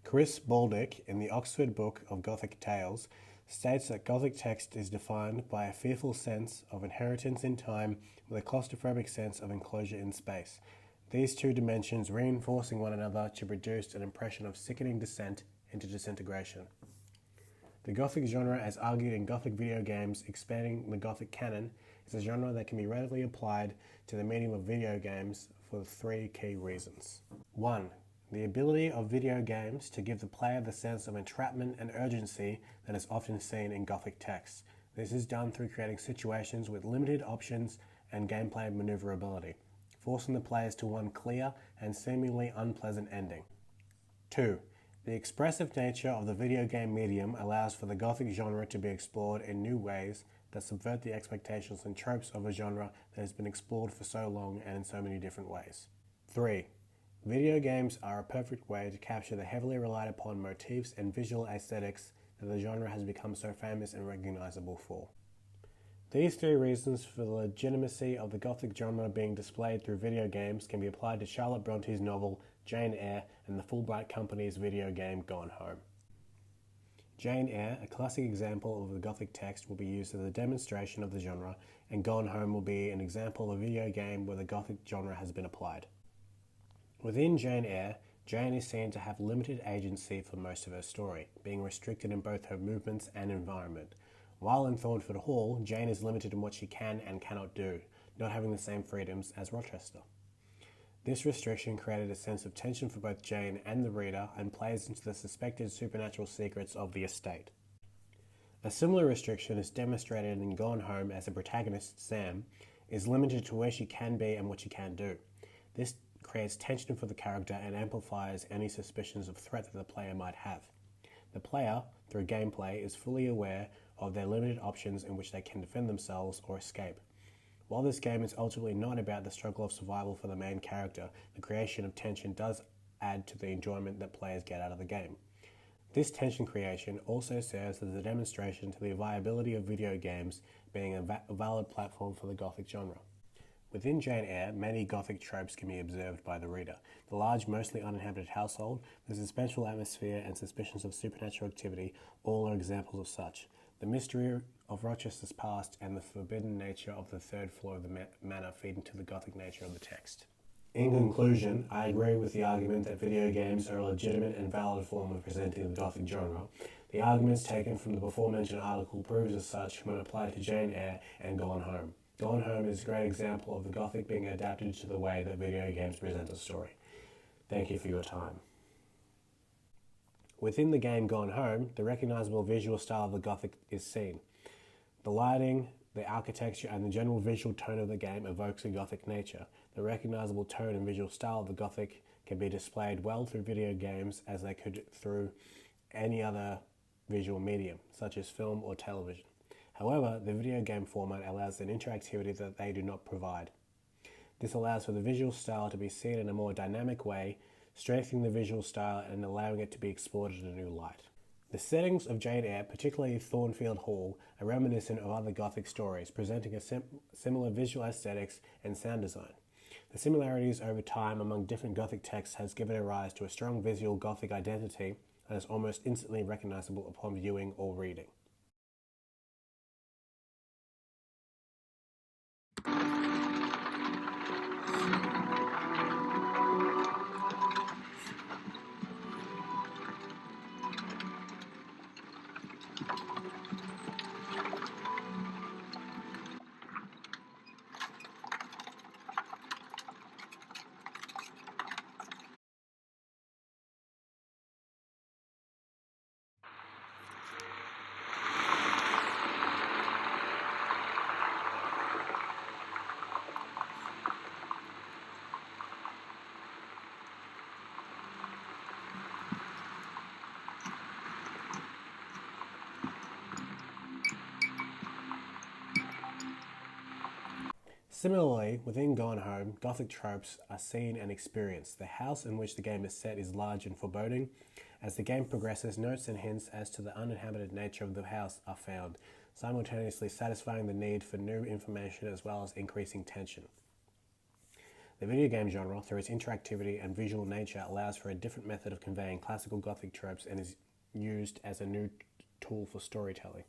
Chris Baldick, in the Oxford Book of Gothic Tales, states that Gothic text is defined by a fearful sense of inheritance in time with a claustrophobic sense of enclosure in space, these two dimensions reinforcing one another to produce an impression of sickening descent into disintegration. The Gothic genre, as argued in Gothic video games expanding the Gothic canon, is a genre that can be readily applied to the medium of video games for three key reasons. 1. The ability of video games to give the player the sense of entrapment and urgency that is often seen in Gothic texts. This is done through creating situations with limited options and gameplay maneuverability, forcing the players to one clear and seemingly unpleasant ending. 2. The expressive nature of the video game medium allows for the Gothic genre to be explored in new ways that subvert the expectations and tropes of a genre that has been explored for so long and in so many different ways. 3. Video games are a perfect way to capture the heavily relied upon motifs and visual aesthetics that the genre has become so famous and recognizable for. These three reasons for the legitimacy of the Gothic genre being displayed through video games can be applied to Charlotte Bronte's novel Jane Eyre and the Fulbright Company's video game Gone Home. Jane Eyre, a classic example of the Gothic text, will be used as a demonstration of the genre, and Gone Home will be an example of a video game where the Gothic genre has been applied. Within Jane Eyre, Jane is seen to have limited agency for most of her story, being restricted in both her movements and environment. While in Thornford Hall, Jane is limited in what she can and cannot do, not having the same freedoms as Rochester. This restriction created a sense of tension for both Jane and the reader and plays into the suspected supernatural secrets of the estate. A similar restriction is demonstrated in Gone Home as the protagonist, Sam, is limited to where she can be and what she can do. This creates tension for the character and amplifies any suspicions of threat that the player might have. The player, through gameplay, is fully aware of their limited options in which they can defend themselves or escape. While this game is ultimately not about the struggle of survival for the main character, the creation of tension does add to the enjoyment that players get out of the game. This tension creation also serves as a demonstration to the viability of video games being a valid platform for the Gothic genre. Within Jane Eyre, many Gothic tropes can be observed by the reader. The large, mostly uninhabited household, the suspenseful atmosphere and suspicions of supernatural activity, all are examples of such. The mystery of Rochester's past and the forbidden nature of the third floor of the manor feed into the Gothic nature of the text. In conclusion, I agree with the argument that video games are a legitimate and valid form of presenting the Gothic genre. The arguments taken from the before-mentioned article proves as such when applied to Jane Eyre and Gone Home. Gone Home is a great example of the Gothic being adapted to the way that video games present a story. Thank you for your time. Within the game Gone Home, the recognizable visual style of the Gothic is seen. The lighting, the architecture, and the general visual tone of the game evokes a Gothic nature. The recognizable tone and visual style of the Gothic can be displayed well through video games as they could through any other visual medium, such as film or television. However, the video game format allows an interactivity that they do not provide. This allows for the visual style to be seen in a more dynamic way, strengthening the visual style and allowing it to be explored in a new light. The settings of Jane Eyre, particularly Thornfield Hall, are reminiscent of other Gothic stories, presenting a similar visual aesthetics and sound design. The similarities over time among different Gothic texts has given rise to a strong visual Gothic identity that is almost instantly recognizable upon viewing or reading. Similarly, within Gone Home, Gothic tropes are seen and experienced. The house in which the game is set is large and foreboding. As the game progresses, notes and hints as to the uninhabited nature of the house are found, simultaneously satisfying the need for new information as well as increasing tension. The video game genre, through its interactivity and visual nature, allows for a different method of conveying classical Gothic tropes and is used as a new tool for storytelling.